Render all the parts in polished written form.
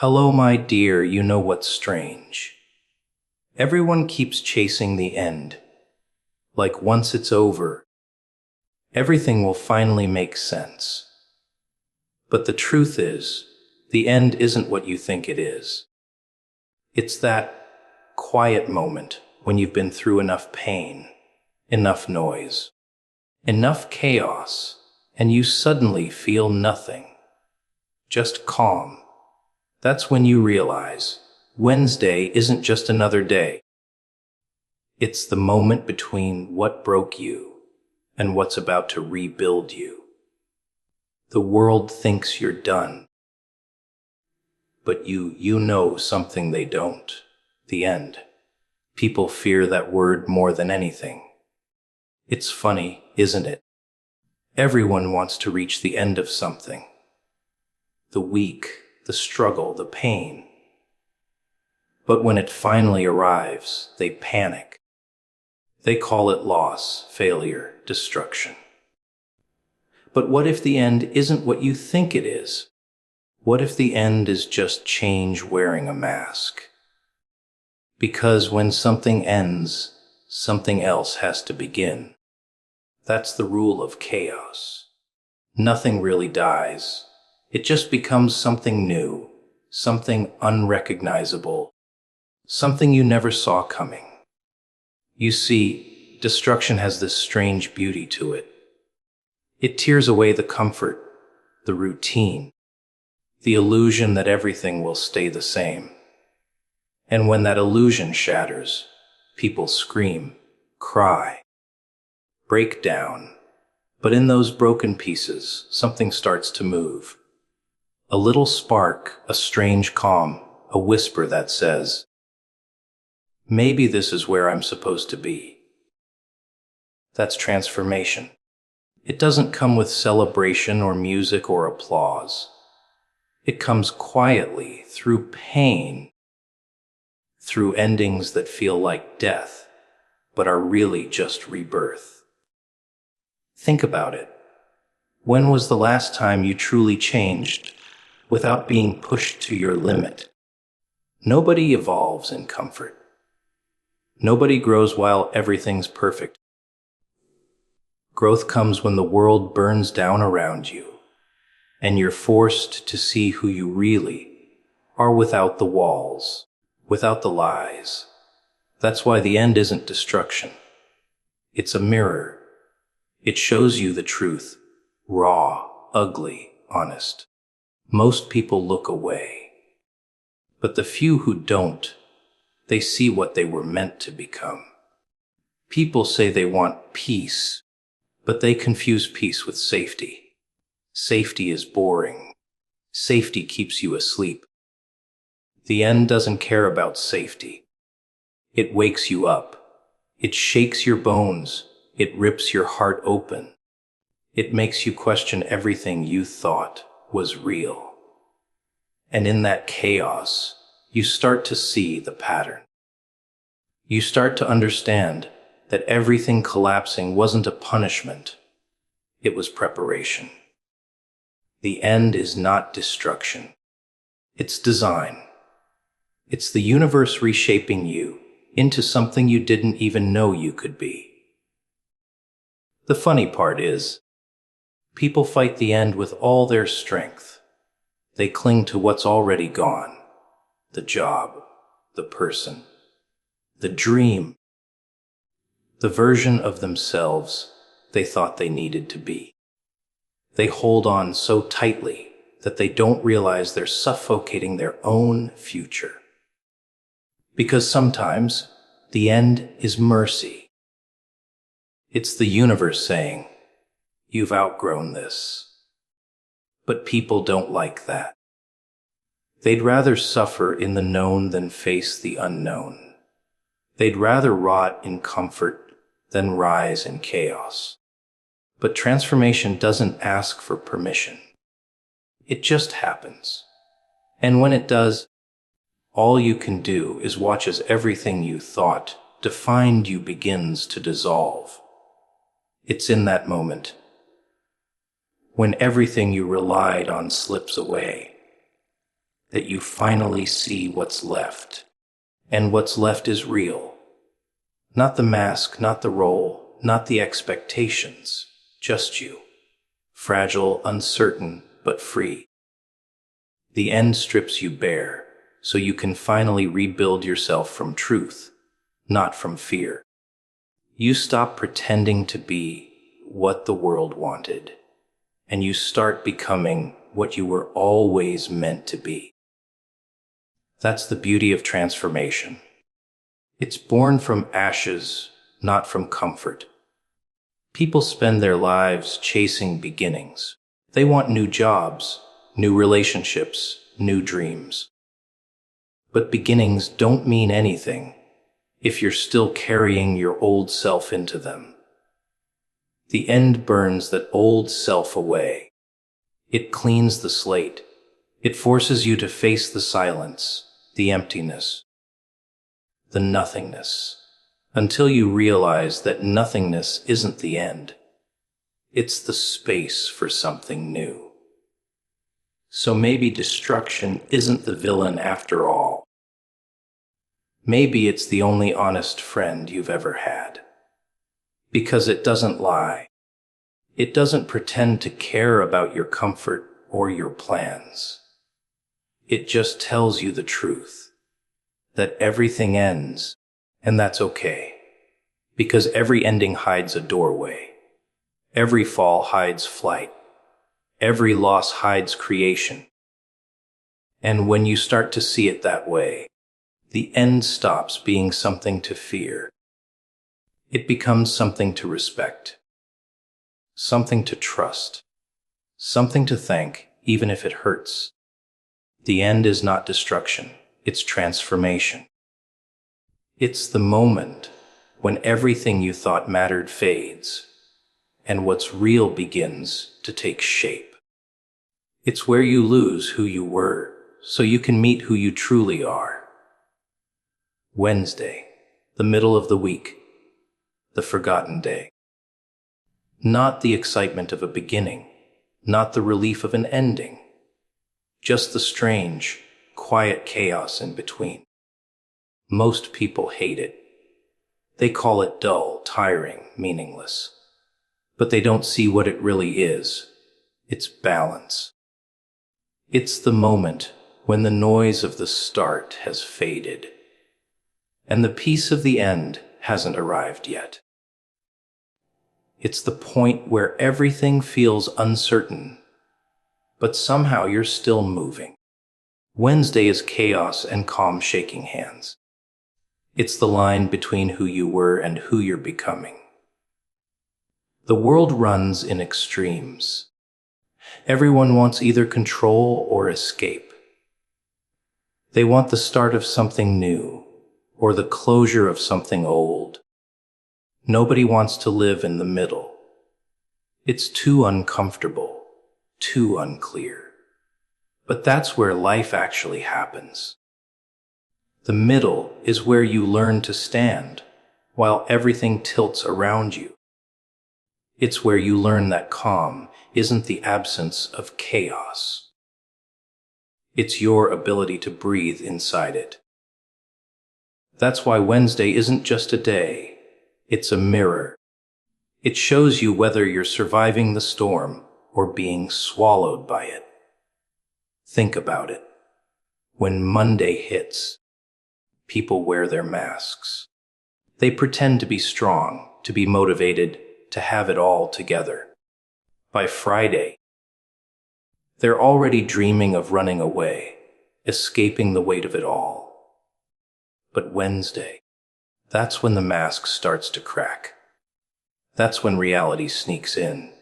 Hello, my dear, you know what's strange? Everyone keeps chasing the end. Like once it's over, everything will finally make sense. But the truth is, the end isn't what you think it is. It's that quiet moment when you've been through enough pain, enough noise, enough chaos, and you suddenly feel nothing. Just calm. That's when you realize Wednesday isn't just another day. It's the moment between what broke you and what's about to rebuild you. The world thinks you're done, but you know something they don't. The end. People fear that word more than anything. It's funny, isn't it? Everyone wants to reach the end of something. The week, the struggle, the pain. But when it finally arrives, they panic. They call it loss, failure, destruction. But what if the end isn't what you think it is? What if the end is just change wearing a mask? Because when something ends, something else has to begin. That's the rule of chaos. Nothing really dies. It just becomes something new, something unrecognizable, something you never saw coming. You see, destruction has this strange beauty to it. It tears away the comfort, the routine, the illusion that everything will stay the same. And when that illusion shatters, people scream, cry, break down. But in those broken pieces, something starts to move. A little spark, a strange calm, a whisper that says, maybe this is where I'm supposed to be. That's transformation. It doesn't come with celebration or music or applause. It comes quietly through pain, through endings that feel like death, but are really just rebirth. Think about it. When was the last time you truly changed without being pushed to your limit? Nobody evolves in comfort. Nobody grows while everything's perfect. Growth comes when the world burns down around you, and you're forced to see who you really are without the walls, without the lies. That's why the end isn't destruction. It's a mirror. It shows you the truth, raw, ugly, honest. Most people look away. But the few who don't, they see what they were meant to become. People say they want peace, but they confuse peace with safety. Safety is boring. Safety keeps you asleep. The end doesn't care about safety. It wakes you up. It shakes your bones. It rips your heart open. It makes you question everything you thought was real. And in that chaos, you start to see the pattern. You start to understand that everything collapsing wasn't a punishment. It was preparation. The end is not destruction. It's design. It's the universe reshaping you into something you didn't even know you could be. The funny part is, people fight the end with all their strength. They cling to what's already gone. The job, the person, the dream, the version of themselves they thought they needed to be. They hold on so tightly that they don't realize they're suffocating their own future. Because sometimes the end is mercy. It's the universe saying, you've outgrown this. But people don't like that. They'd rather suffer in the known than face the unknown. They'd rather rot in comfort than rise in chaos. But transformation doesn't ask for permission. It just happens. And when it does, all you can do is watch as everything you thought defined you begins to dissolve. It's in that moment, when everything you relied on slips away, that you finally see what's left. And what's left is real. Not the mask, not the role, not the expectations, just you. Fragile, uncertain, but free. The end strips you bare, so you can finally rebuild yourself from truth, not from fear. You stop pretending to be what the world wanted, and you start becoming what you were always meant to be. That's the beauty of transformation. It's born from ashes, not from comfort. People spend their lives chasing beginnings. They want new jobs, new relationships, new dreams. But beginnings don't mean anything if you're still carrying your old self into them. The end burns that old self away. It cleans the slate. It forces you to face the silence, the emptiness, the nothingness, until you realize that nothingness isn't the end. It's the space for something new. So maybe destruction isn't the villain after all. Maybe it's the only honest friend you've ever had. Because it doesn't lie. It doesn't pretend to care about your comfort or your plans. It just tells you the truth, that everything ends, and that's okay. Because every ending hides a doorway. Every fall hides flight. Every loss hides creation. And when you start to see it that way, the end stops being something to fear. It becomes something to respect, something to trust, something to thank, even if it hurts. The end is not destruction, it's transformation. It's the moment when everything you thought mattered fades, and what's real begins to take shape. It's where you lose who you were, so you can meet who you truly are. Wednesday, the middle of the week, the forgotten day. Not the excitement of a beginning, not the relief of an ending, just the strange, quiet chaos in between. Most people hate it. They call it dull, tiring, meaningless. But they don't see what it really is. It's balance. It's the moment when the noise of the start has faded, and the peace of the end hasn't arrived yet. It's the point where everything feels uncertain, but somehow you're still moving. Wednesday is chaos and calm shaking hands. It's the line between who you were and who you're becoming. The world runs in extremes. Everyone wants either control or escape. They want the start of something new, or the closure of something old. Nobody wants to live in the middle. It's too uncomfortable, too unclear. But that's where life actually happens. The middle is where you learn to stand, while everything tilts around you. It's where you learn that calm isn't the absence of chaos. It's your ability to breathe inside it. That's why Wednesday isn't just a day, it's a mirror. It shows you whether you're surviving the storm or being swallowed by it. Think about it. When Monday hits, people wear their masks. They pretend to be strong, to be motivated, to have it all together. By Friday, they're already dreaming of running away, escaping the weight of it all. But Wednesday, that's when the mask starts to crack. That's when reality sneaks in.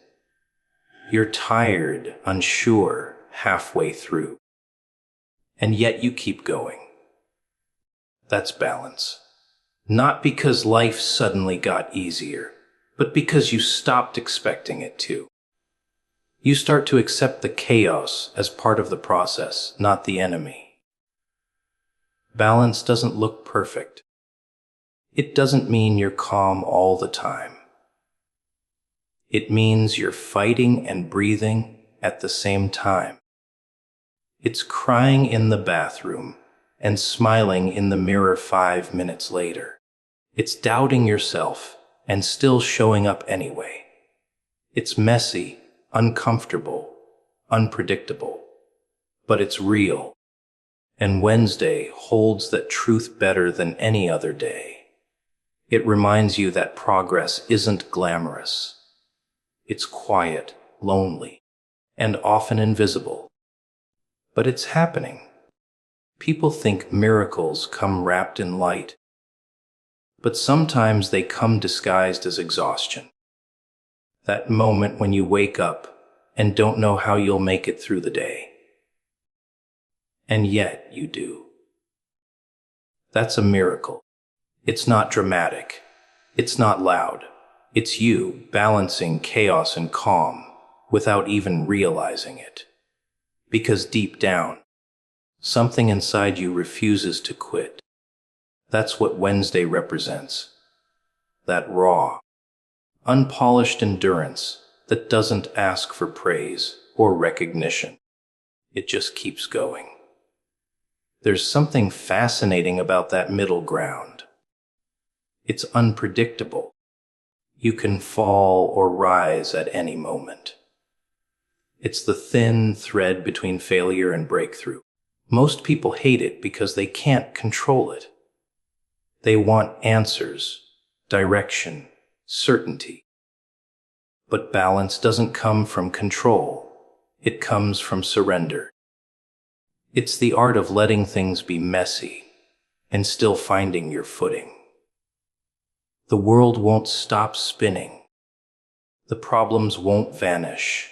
You're tired, unsure, halfway through. And yet you keep going. That's balance. Not because life suddenly got easier, but because you stopped expecting it to. You start to accept the chaos as part of the process, not the enemy. Balance doesn't look perfect. It doesn't mean you're calm all the time. It means you're fighting and breathing at the same time. It's crying in the bathroom and smiling in the mirror 5 minutes later. It's doubting yourself and still showing up anyway. It's messy, uncomfortable, unpredictable, but it's real. And Wednesday holds that truth better than any other day. It reminds you that progress isn't glamorous. It's quiet, lonely, and often invisible. But it's happening. People think miracles come wrapped in light, but sometimes they come disguised as exhaustion. That moment when you wake up and don't know how you'll make it through the day. And yet you do. That's a miracle. It's not dramatic. It's not loud. It's you balancing chaos and calm without even realizing it. Because deep down, something inside you refuses to quit. That's what Wednesday represents. That raw, unpolished endurance that doesn't ask for praise or recognition. It just keeps going. There's something fascinating about that middle ground. It's unpredictable. You can fall or rise at any moment. It's the thin thread between failure and breakthrough. Most people hate it because they can't control it. They want answers, direction, certainty. But balance doesn't come from control. It comes from surrender. It's the art of letting things be messy and still finding your footing. The world won't stop spinning. The problems won't vanish.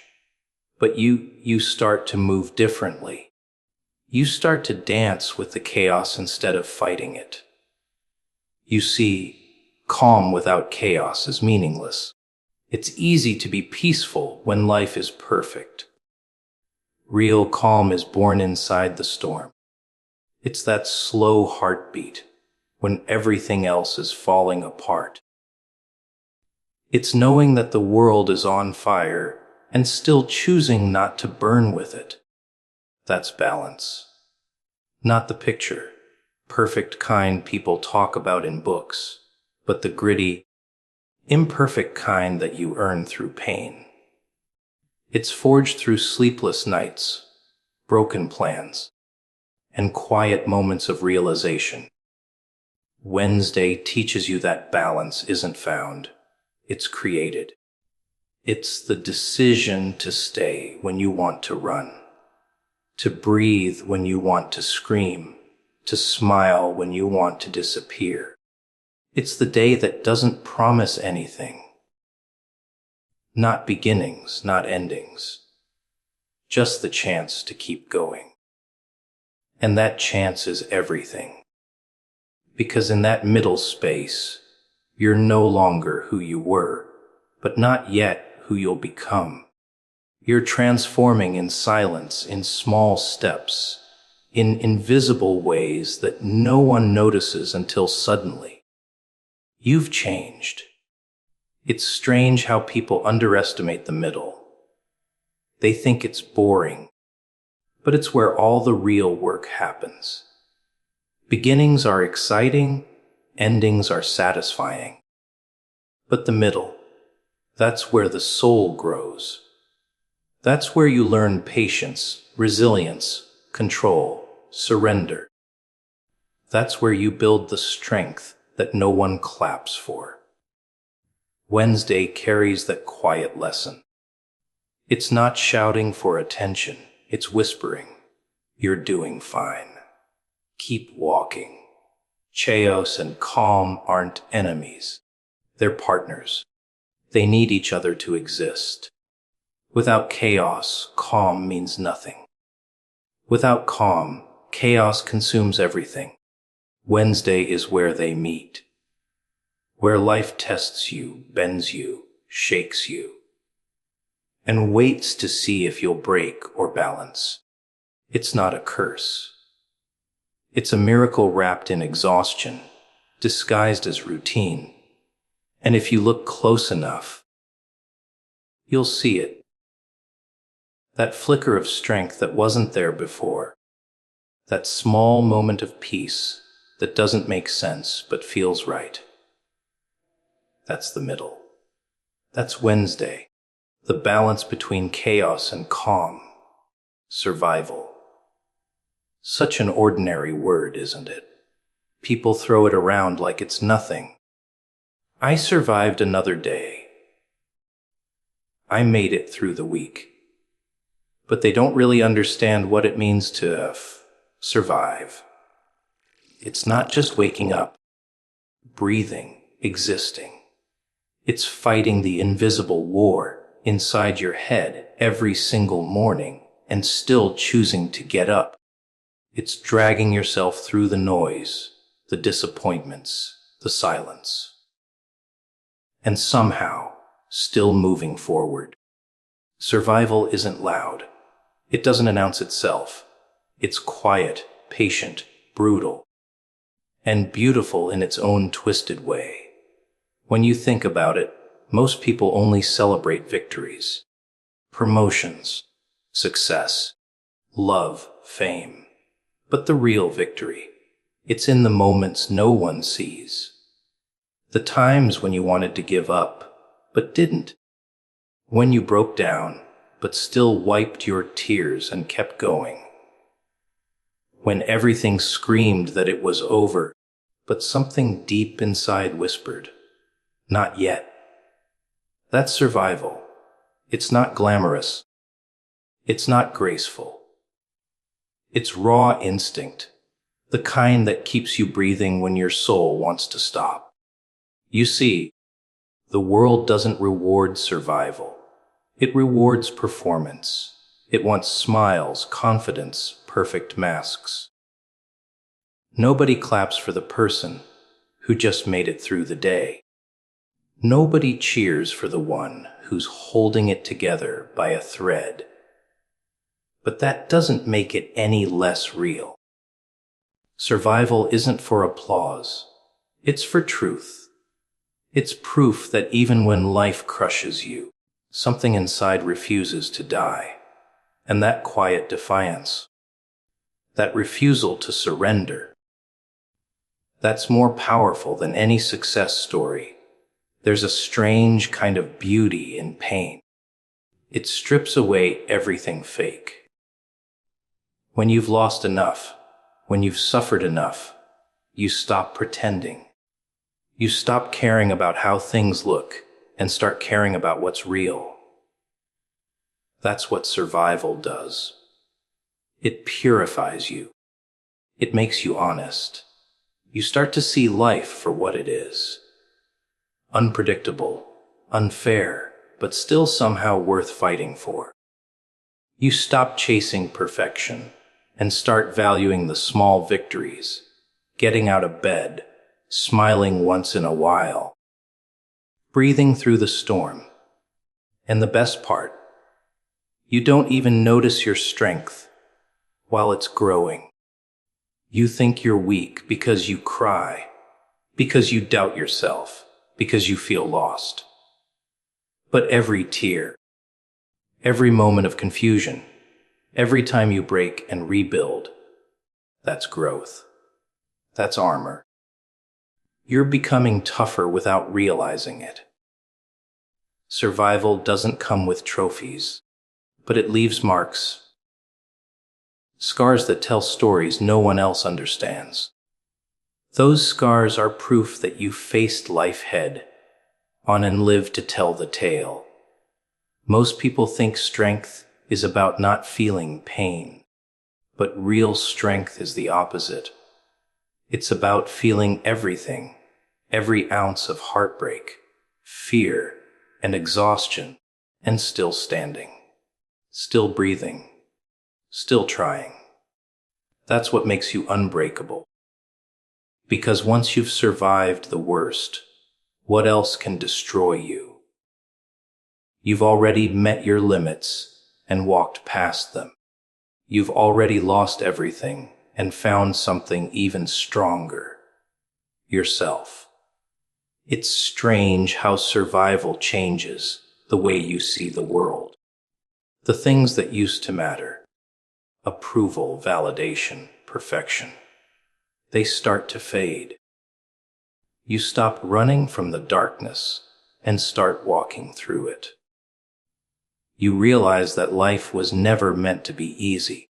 But you start to move differently. You start to dance with the chaos instead of fighting it. You see, calm without chaos is meaningless. It's easy to be peaceful when life is perfect. Real calm is born inside the storm. It's that slow heartbeat when everything else is falling apart. It's knowing that the world is on fire and still choosing not to burn with it. That's balance. Not the picture, perfect kind people talk about in books, but the gritty, imperfect kind that you earn through pain. It's forged through sleepless nights, broken plans, and quiet moments of realization. Wednesday teaches you that balance isn't found, it's created. It's the decision to stay when you want to run, to breathe when you want to scream, to smile when you want to disappear. It's the day that doesn't promise anything. Not beginnings, not endings. Just the chance to keep going. And that chance is everything. Because in that middle space, you're no longer who you were, but not yet who you'll become. You're transforming in silence, in small steps, in invisible ways that no one notices until suddenly. You've changed. It's strange how people underestimate the middle. They think it's boring, but it's where all the real work happens. Beginnings are exciting, endings are satisfying. But the middle, that's where the soul grows. That's where you learn patience, resilience, control, surrender. That's where you build the strength that no one claps for. Wednesday carries that quiet lesson. It's not shouting for attention, it's whispering. You're doing fine. Keep walking. Chaos and calm aren't enemies. They're partners. They need each other to exist. Without chaos, calm means nothing. Without calm, chaos consumes everything. Wednesday is where they meet. Where life tests you, bends you, shakes you, and waits to see if you'll break or balance. It's not a curse. It's a miracle wrapped in exhaustion, disguised as routine. And if you look close enough, you'll see it. That flicker of strength that wasn't there before. That small moment of peace that doesn't make sense but feels right. That's the middle. That's Wednesday. The balance between chaos and calm. Survival. Such an ordinary word, isn't it? People throw it around like it's nothing. I survived another day. I made it through the week. But they don't really understand what it means to survive. It's not just waking up, breathing, existing. It's fighting the invisible war inside your head every single morning and still choosing to get up. It's dragging yourself through the noise, the disappointments, the silence. And somehow, still moving forward. Survival isn't loud. It doesn't announce itself. It's quiet, patient, brutal, and beautiful in its own twisted way. When you think about it, most people only celebrate victories, promotions, success, love, fame. But the real victory, it's in the moments no one sees. The times when you wanted to give up, but didn't. When you broke down, but still wiped your tears and kept going. When everything screamed that it was over, but something deep inside whispered, "Not yet." That's survival. It's not glamorous. It's not graceful. It's raw instinct, the kind that keeps you breathing when your soul wants to stop. You see, the world doesn't reward survival. It rewards performance. It wants smiles, confidence, perfect masks. Nobody claps for the person who just made it through the day. Nobody cheers for the one who's holding it together by a thread. But that doesn't make it any less real. Survival isn't for applause. It's for truth. It's proof that even when life crushes you, something inside refuses to die. And that quiet defiance, that refusal to surrender, that's more powerful than any success story. There's a strange kind of beauty in pain. It strips away everything fake. When you've lost enough, when you've suffered enough, you stop pretending. You stop caring about how things look and start caring about what's real. That's what survival does. It purifies you. It makes you honest. You start to see life for what it is. Unpredictable, unfair, but still somehow worth fighting for. You stop chasing perfection and start valuing the small victories, getting out of bed, smiling once in a while, breathing through the storm. And the best part, you don't even notice your strength while it's growing. You think you're weak because you cry, because you doubt yourself, because you feel lost. But every tear, every moment of confusion, every time you break and rebuild, that's growth. That's armor. You're becoming tougher without realizing it. Survival doesn't come with trophies, but it leaves marks. Scars that tell stories no one else understands. Those scars are proof that you faced life head on and lived to tell the tale. Most people think strength is about not feeling pain, but real strength is the opposite. It's about feeling everything, every ounce of heartbreak, fear, and exhaustion, and still standing, still breathing, still trying. That's what makes you unbreakable. Because once you've survived the worst, what else can destroy you? You've already met your limits and walked past them. You've already lost everything and found something even stronger. Yourself. It's strange how survival changes the way you see the world. The things that used to matter, approval, validation, perfection, they start to fade. You stop running from the darkness and start walking through it. You realize that life was never meant to be easy.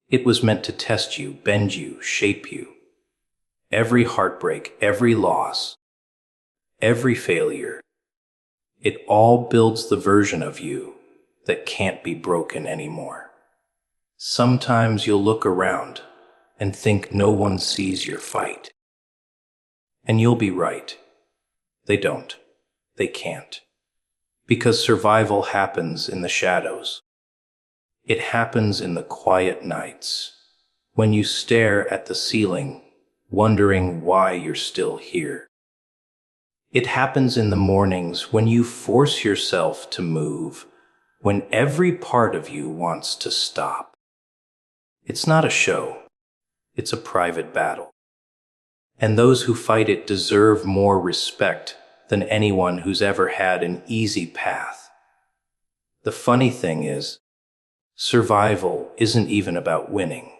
It was meant to test you, bend you, shape you. Every heartbreak, every loss, every failure, it all builds the version of you that can't be broken anymore. Sometimes you'll look around and think no one sees your fight. And you'll be right. They don't. They can't. Because survival happens in the shadows. It happens in the quiet nights, when you stare at the ceiling, wondering why you're still here. It happens in the mornings when you force yourself to move, when every part of you wants to stop. It's not a show. It's a private battle. And those who fight it deserve more respect than anyone who's ever had an easy path. The funny thing is, survival isn't even about winning.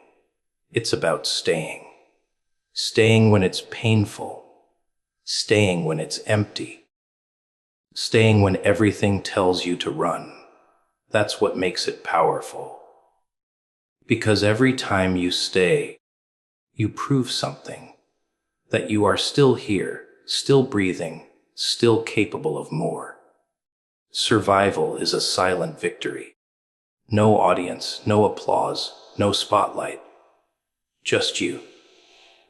It's about staying. Staying when it's painful. Staying when it's empty. Staying when everything tells you to run. That's what makes it powerful. Because every time you stay, you prove something. That you are still here, still breathing, still capable of more. Survival is a silent victory. No audience, no applause, no spotlight. Just you,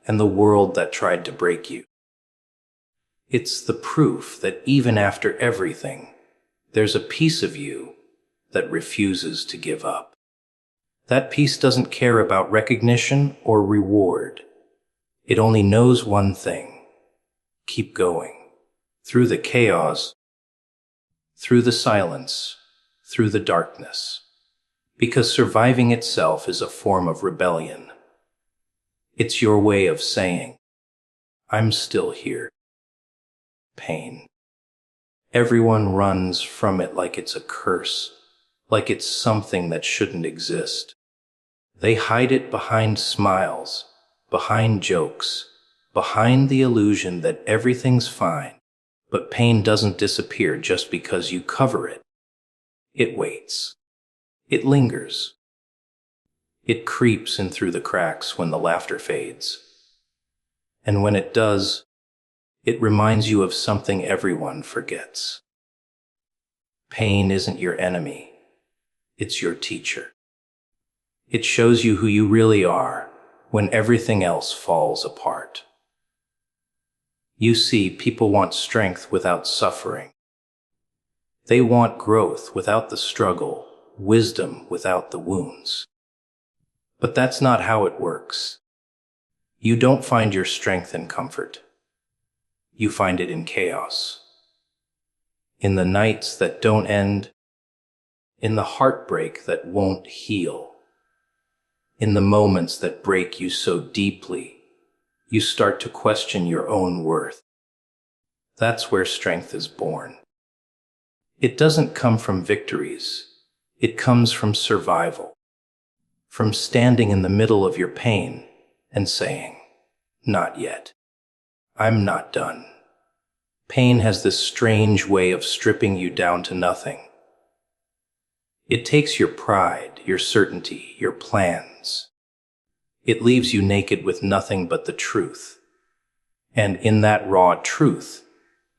and the world that tried to break you. It's the proof that even after everything, there's a piece of you that refuses to give up. That piece doesn't care about recognition or reward. It only knows one thing: keep going. Through the chaos, through the silence, through the darkness. Because surviving itself is a form of rebellion. It's your way of saying, I'm still here. Pain. Everyone runs from it like it's a curse, like it's something that shouldn't exist. They hide it behind smiles, behind jokes, behind the illusion that everything's fine. But pain doesn't disappear just because you cover it. It waits. It lingers. It creeps in through the cracks when the laughter fades. And when it does, it reminds you of something everyone forgets. Pain isn't your enemy. It's your teacher. It shows you who you really are when everything else falls apart. You see, people want strength without suffering. They want growth without the struggle, wisdom without the wounds. But that's not how it works. You don't find your strength in comfort. You find it in chaos. In the nights that don't end. In the heartbreak that won't heal. In the moments that break you so deeply, you start to question your own worth. That's where strength is born. It doesn't come from victories. It comes from survival. From standing in the middle of your pain and saying, not yet. I'm not done. Pain has this strange way of stripping you down to nothing. It takes your pride, your certainty, your plans. It leaves you naked with nothing but the truth. And in that raw truth,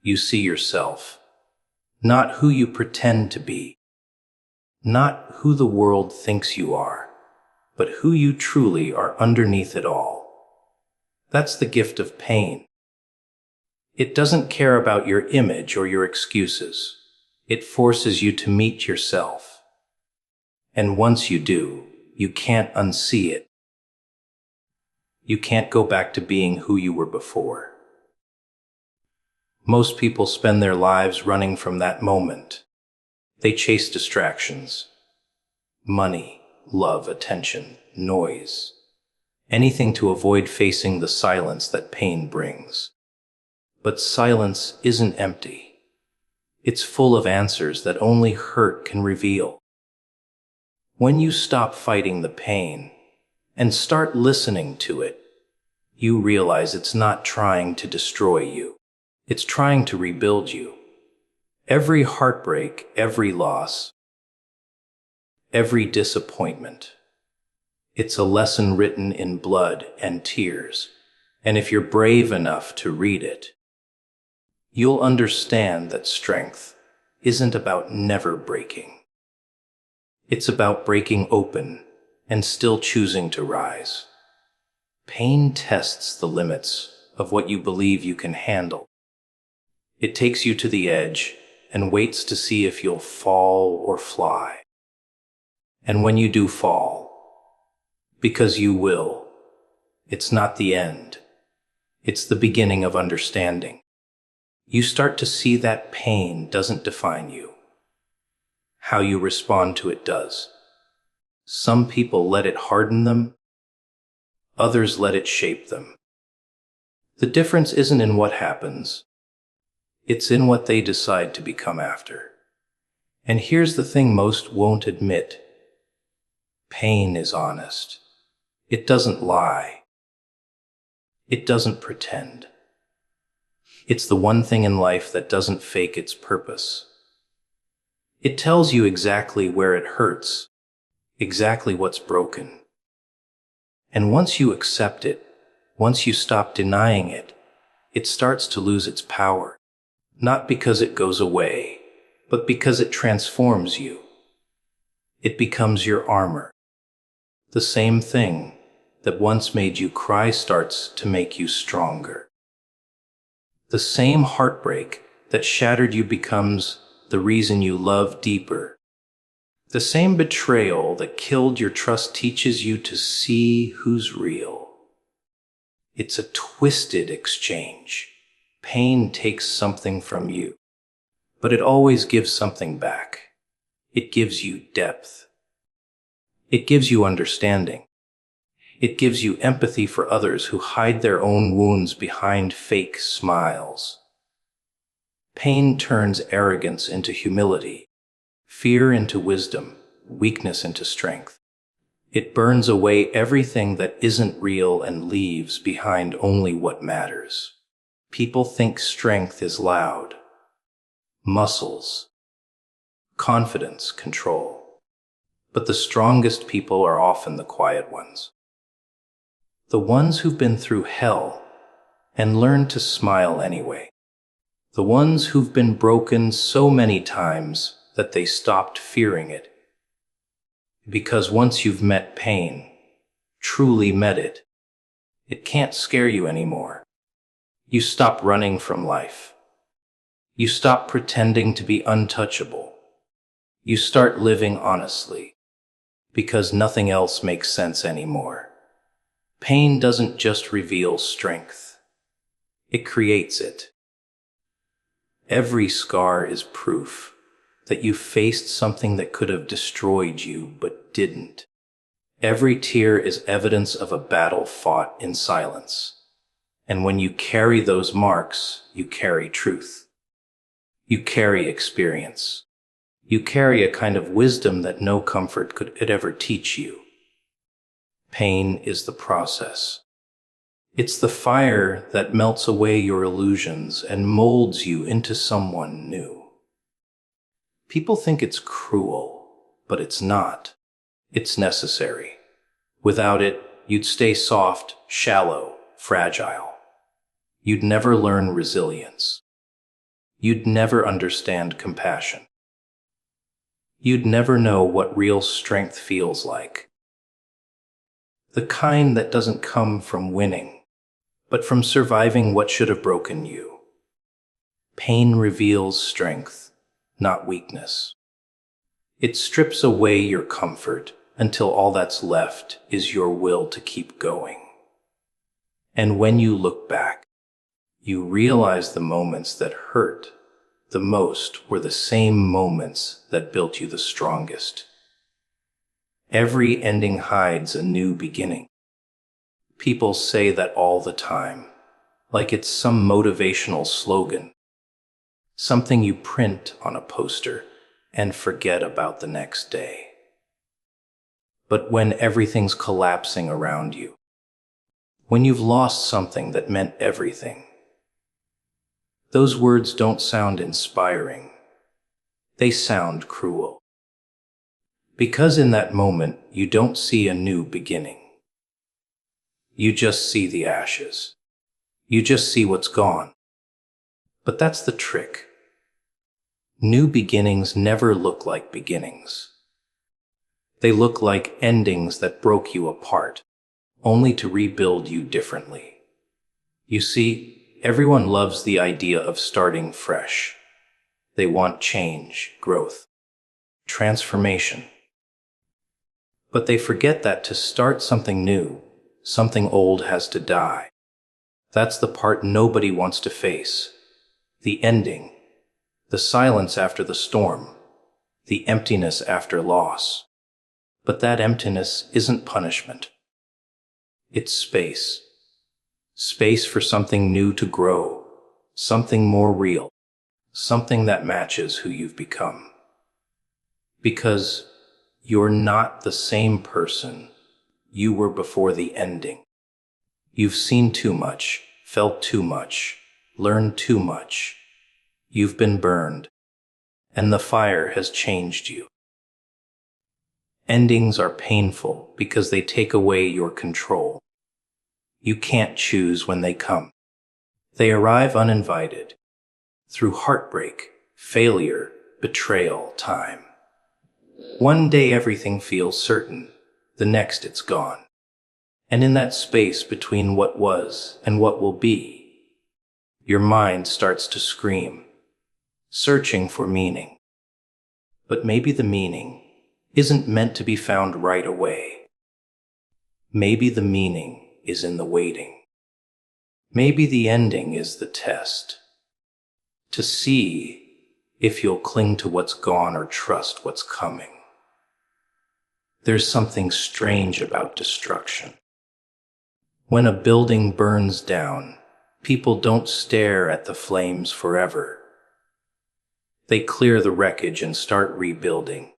you see yourself. Not who you pretend to be. Not who the world thinks you are, but who you truly are underneath it all. That's the gift of pain. It doesn't care about your image or your excuses. It forces you to meet yourself. And once you do, you can't unsee it. You can't go back to being who you were before. Most people spend their lives running from that moment. They chase distractions. Money, love, attention, noise. Anything to avoid facing the silence that pain brings. But silence isn't empty. It's full of answers that only hurt can reveal. When you stop fighting the pain and start listening to it, you realize it's not trying to destroy you. It's trying to rebuild you. Every heartbreak, every loss, every disappointment, it's a lesson written in blood and tears. And if you're brave enough to read it, you'll understand that strength isn't about never breaking. It's about breaking open and still choosing to rise. Pain tests the limits of what you believe you can handle. It takes you to the edge and waits to see if you'll fall or fly. And when you do fall, because you will, it's not the end. It's the beginning of understanding. You start to see that pain doesn't define you. How you respond to it does. Some people let it harden them. Others let it shape them. The difference isn't in what happens. It's in what they decide to become after. And here's the thing most won't admit. Pain is honest. It doesn't lie. It doesn't pretend. It's the one thing in life that doesn't fake its purpose. It tells you exactly where it hurts, exactly what's broken. And once you accept it, once you stop denying it, it starts to lose its power. Not because it goes away, but because it transforms you. It becomes your armor. The same thing that once made you cry starts to make you stronger. The same heartbreak that shattered you becomes the reason you love deeper. The same betrayal that killed your trust teaches you to see who's real. It's a twisted exchange. Pain takes something from you, but it always gives something back. It gives you depth. It gives you understanding. It gives you empathy for others who hide their own wounds behind fake smiles. Pain turns arrogance into humility, fear into wisdom, weakness into strength. It burns away everything that isn't real and leaves behind only what matters. People think strength is loud. Muscles, confidence, control. But the strongest people are often the quiet ones. The ones who've been through hell and learned to smile anyway. The ones who've been broken so many times that they stopped fearing it. Because once you've met pain, truly met it, it can't scare you anymore. You stop running from life. You stop pretending to be untouchable. You start living honestly, because nothing else makes sense anymore. Pain doesn't just reveal strength. It creates it. Every scar is proof that you faced something that could have destroyed you but didn't. Every tear is evidence of a battle fought in silence. And when you carry those marks, you carry truth. You carry experience. You carry a kind of wisdom that no comfort could ever teach you. Pain is the process. It's the fire that melts away your illusions and molds you into someone new. People think it's cruel, but it's not. It's necessary. Without it, you'd stay soft, shallow, fragile. You'd never learn resilience. You'd never understand compassion. You'd never know what real strength feels like. The kind that doesn't come from winning, but from surviving what should have broken you. Pain reveals strength, not weakness. It strips away your comfort until all that's left is your will to keep going. And when you look back, you realize the moments that hurt the most were the same moments that built you the strongest. Every ending hides a new beginning. People say that all the time, like it's some motivational slogan, something you print on a poster and forget about the next day. but when everything's collapsing around you. When you've lost something that meant everything. Those words don't sound inspiring. They sound cruel. Because in that moment, you don't see a new beginning. You just see the ashes. You just see what's gone. But that's the trick. New beginnings never look like beginnings. They look like endings that broke you apart, only to rebuild you differently. You see, everyone loves the idea of starting fresh. They want change, growth, transformation. But they forget that to start something new, something old has to die. That's the part nobody wants to face. The ending, the silence after the storm, the emptiness after loss. But that emptiness isn't punishment. It's space. Space for something new to grow, something more real, something that matches who you've become. Because you're not the same person you were before the ending. You've seen too much, felt too much, learned too much. You've been burned, and the fire has changed you. Endings are painful because they take away your control. You can't choose when they come. They arrive uninvited, through heartbreak, failure, betrayal, time. One day everything feels certain, the next it's gone. And in that space between what was and what will be, your mind starts to scream, searching for meaning. But maybe the meaning isn't meant to be found right away. Maybe the meaning is in the waiting. Maybe the ending is the test. To see if you'll cling to what's gone or trust what's coming. There's something strange about destruction. When a building burns down, people don't stare at the flames forever. They clear the wreckage and start rebuilding.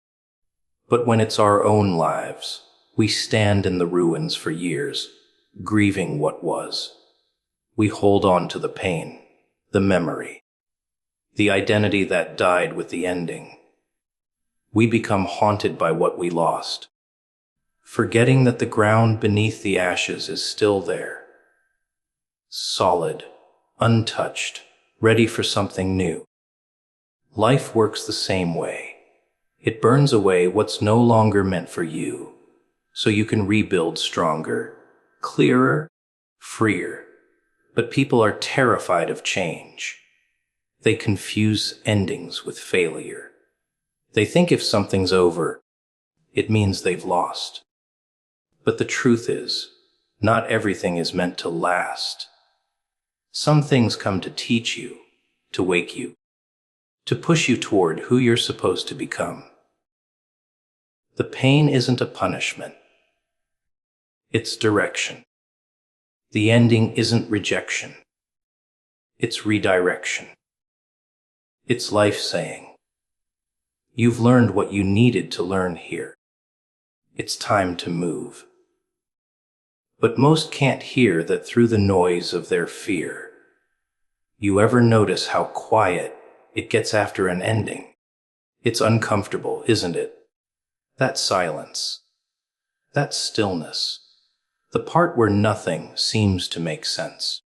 But when it's our own lives, we stand in the ruins for years, grieving what was. We hold on to the pain, the memory, the identity that died with the ending. We become haunted by what we lost, forgetting that the ground beneath the ashes is still there, solid, untouched, ready for something new. Life works the same way. It burns away what's no longer meant for you, so you can rebuild stronger, clearer, freer. But people are terrified of change. They confuse endings with failure. They think if something's over, it means they've lost. But the truth is, not everything is meant to last. Some things come to teach you, to wake you, to push you toward who you're supposed to become. The pain isn't a punishment. It's direction. The ending isn't rejection. It's redirection. It's life saying, you've learned what you needed to learn here. It's time to move. But most can't hear that through the noise of their fear. You ever notice how quiet it gets after an ending? It's uncomfortable, isn't it? That silence, that stillness, the part where nothing seems to make sense.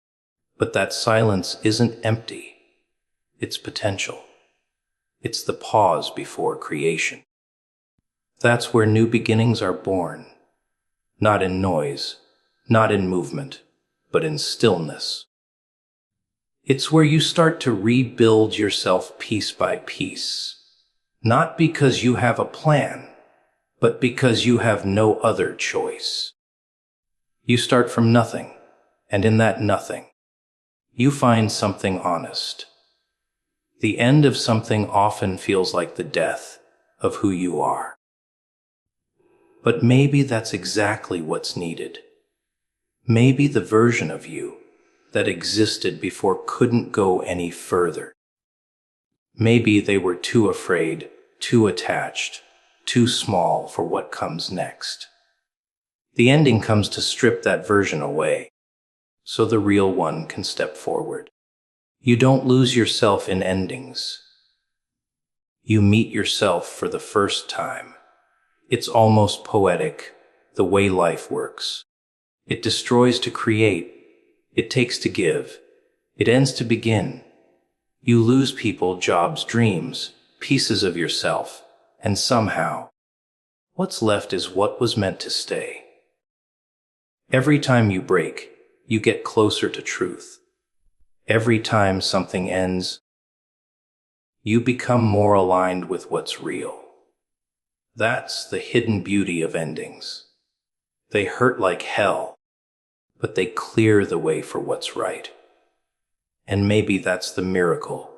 But that silence isn't empty. It's potential. It's the pause before creation. That's where new beginnings are born. Not in noise, not in movement, but in stillness. It's where you start to rebuild yourself piece by piece. Not because you have a plan, but because you have no other choice. You start from nothing, and in that nothing, you find something honest. The end of something often feels like the death of who you are. But maybe that's exactly what's needed. Maybe the version of you that existed before couldn't go any further. Maybe they were too afraid, too attached, too small for what comes next. The ending comes to strip that version away, so the real one can step forward. You don't lose yourself in endings. You meet yourself for the first time. It's almost poetic, the way life works. It destroys to create. It takes to give. It ends to begin. You lose people, jobs, dreams, pieces of yourself, and somehow, what's left is what was meant to stay. Every time you break, you get closer to truth. Every time something ends, you become more aligned with what's real. That's the hidden beauty of endings. They hurt like hell, but they clear the way for what's right. And maybe that's the miracle.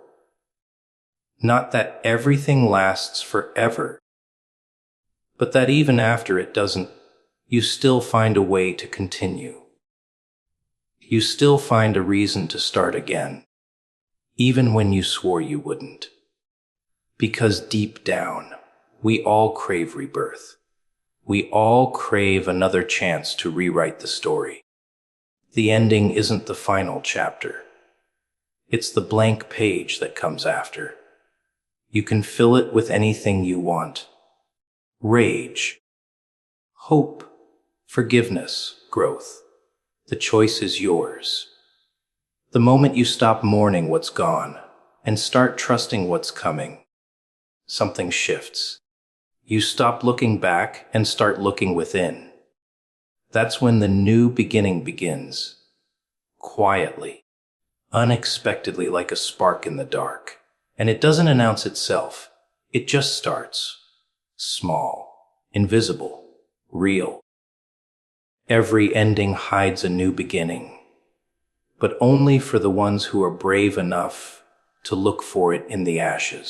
Not that everything lasts forever, but that even after it doesn't, you still find a way to continue. You still find a reason to start again, even when you swore you wouldn't. Because deep down, we all crave rebirth. We all crave another chance to rewrite the story. The ending isn't the final chapter. It's the blank page that comes after. You can fill it with anything you want. Rage, hope, forgiveness, growth. The choice is yours. The moment you stop mourning what's gone and start trusting what's coming, something shifts. You stop looking back and start looking within. That's when the new beginning begins. Quietly, unexpectedly, like a spark in the dark. And it doesn't announce itself. It just starts. Small, invisible, real. Every ending hides a new beginning, but only for the ones who are brave enough to look for it in the ashes.